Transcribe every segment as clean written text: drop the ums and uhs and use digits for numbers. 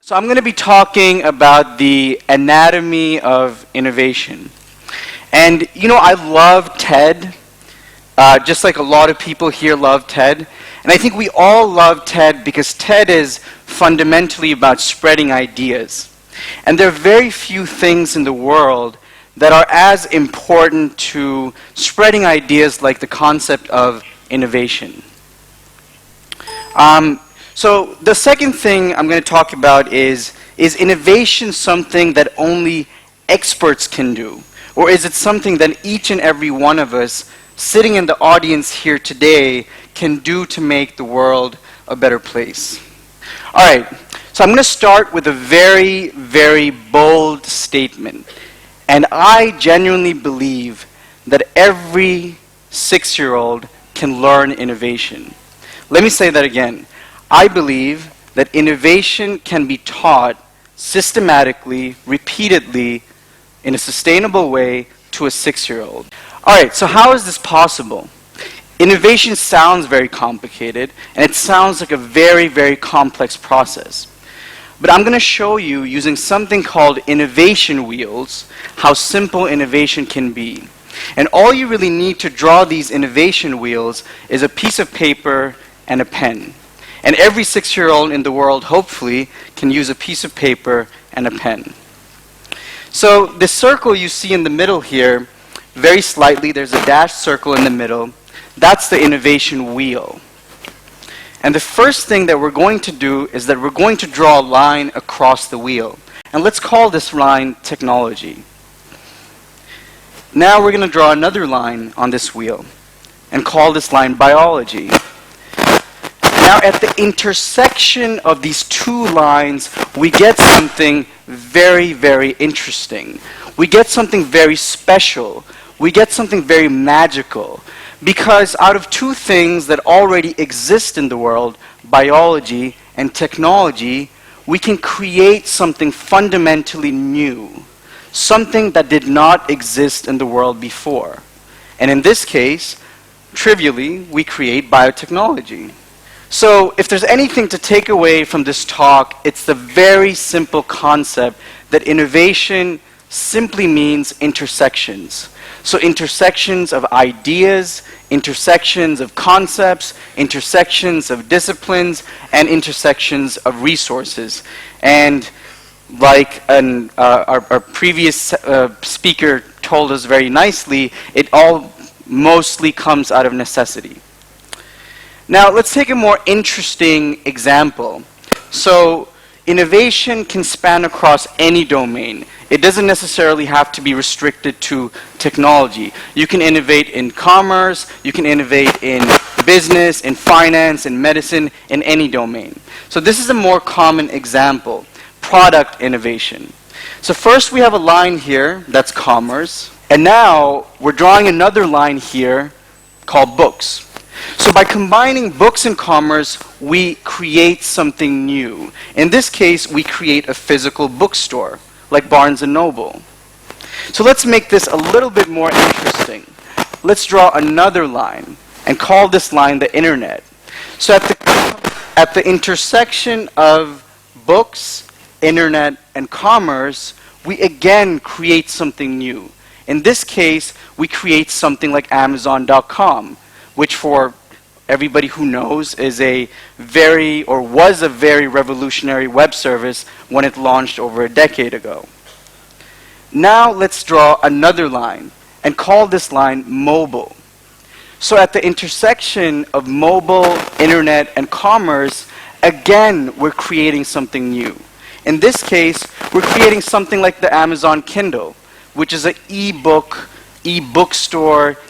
So I'm going to be talking about the anatomy of innovation. And you know, I love TED, just like a lot of people here love TED. And I think we all love TED because TED is fundamentally about spreading ideas. And there are very few things in the world that are as important to spreading ideas like the concept of innovation. So the second thing I'm going to talk about is innovation something that only experts can do? Or is it something that each and every one of us sitting in the audience here today can do to make the world a better place? All right, so I'm going to start with a very, very bold statement. And I genuinely believe that every 6-year-old can learn innovation. Let me say that again. I believe that innovation can be taught systematically, repeatedly, in a sustainable way to a 6-year-old. All right, so how is this possible? Innovation sounds very complicated, and it sounds like a very, very complex process. But I'm going to show you, using something called innovation wheels, how simple innovation can be. And all you really need to draw these innovation wheels is a piece of paper and a pen. And every 6-year-old in the world, hopefully, can use a piece of paper and a pen. So the circle you see in the middle here, very slightly, there's a dashed circle in the middle. That's the innovation wheel. And the first thing that we're going to do is that we're going to draw a line across the wheel. And let's call this line technology. Now we're going to draw another line on this wheel and call this line biology. Now at the intersection of these two lines, we get something very, very interesting. We get something very special. We get something very magical. Because out of two things that already exist in the world, biology and technology, we can create something fundamentally new. Something that did not exist in the world before. And in this case, trivially, we create biotechnology. So if there's anything to take away from this talk, it's the very simple concept that innovation simply means intersections. So intersections of ideas, intersections of concepts, intersections of disciplines, and intersections of resources. And like our previous speaker told us very nicely, it all mostly comes out of necessity. Now, let's take a more interesting example. So, innovation can span across any domain. It doesn't necessarily have to be restricted to technology. You can innovate in commerce, you can innovate in business, in finance, in medicine, in any domain. So this is a more common example, product innovation. So first we have a line here, that's commerce. And now we're drawing another line here called books. So by combining books and commerce, we create something new. In this case, we create a physical bookstore, like Barnes & Noble. So let's make this a little bit more interesting. Let's draw another line and call this line the internet. So at the intersection of books, internet, and commerce, we again create something new. In this case, we create something like Amazon.com, which for everybody who knows is was a very revolutionary web service when it launched over a decade ago. Now let's draw another line and call this line mobile. So at the intersection of mobile, internet, and commerce, again, we're creating something new. In this case, we're creating something like the Amazon Kindle, which is an e-bookstore,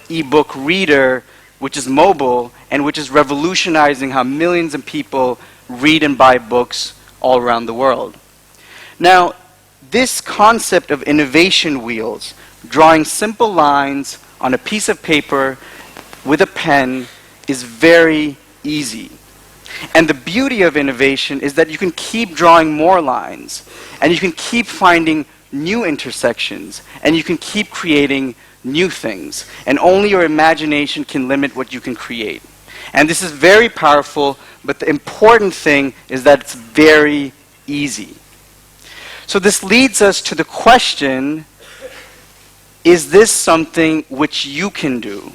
e-book reader, which is mobile, and which is revolutionizing how millions of people read and buy books all around the world. Now, this concept of innovation wheels, drawing simple lines on a piece of paper with a pen, is very easy. And the beauty of innovation is that you can keep drawing more lines, and you can keep finding new intersections, and you can keep creating new things, and only your imagination can limit what you can create. And this is very powerful, but the important thing is that it's very easy. So this leads us to the question, is this something which you can do?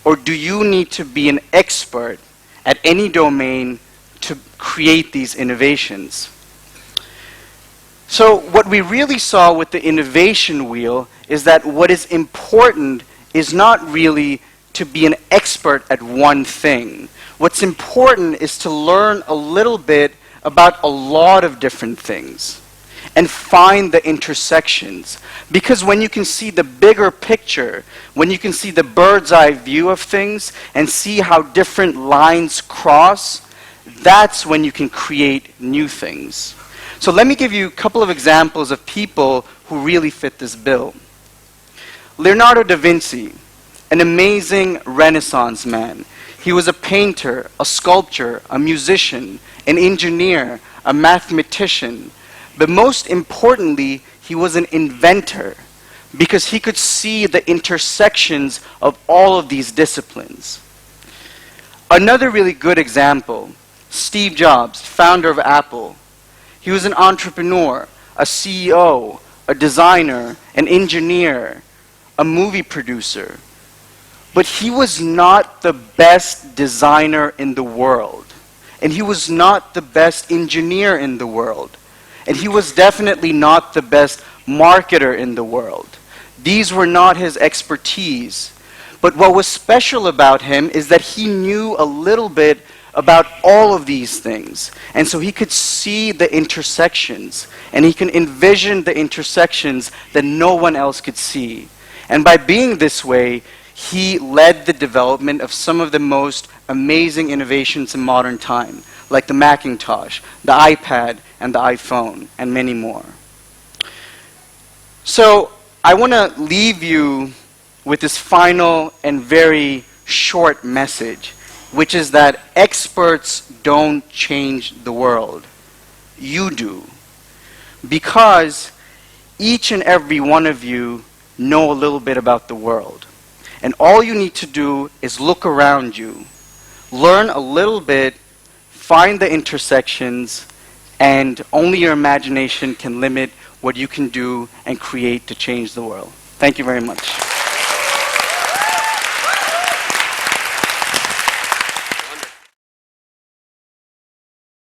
Or do you need to be an expert at any domain to create these innovations? So what we really saw with the innovation wheel is that what is important is not really to be an expert at one thing. What's important is to learn a little bit about a lot of different things and find the intersections. Because when you can see the bigger picture, when you can see the bird's eye view of things and see how different lines cross, that's when you can create new things. So let me give you a couple of examples of people who really fit this bill. Leonardo da Vinci, an amazing Renaissance man. He was a painter, a sculptor, a musician, an engineer, a mathematician. But most importantly, he was an inventor because he could see the intersections of all of these disciplines. Another really good example, Steve Jobs, founder of Apple. He was an entrepreneur, a CEO, a designer, an engineer, a movie producer. But he was not the best designer in the world. And he was not the best engineer in the world. And he was definitely not the best marketer in the world. These were not his expertise. But what was special about him is that he knew a little bit about all of these things. And so he could see the intersections. And he can envision the intersections that no one else could see. And by being this way, he led the development of some of the most amazing innovations in modern time, like the Macintosh, the iPad, and the iPhone, and many more. So I want to leave you with this final and very short message, which is that experts don't change the world. You do. Because each and every one of you know a little bit about the world. And all you need to do is look around you, learn a little bit, find the intersections, and only your imagination can limit what you can do and create to change the world. Thank you very much.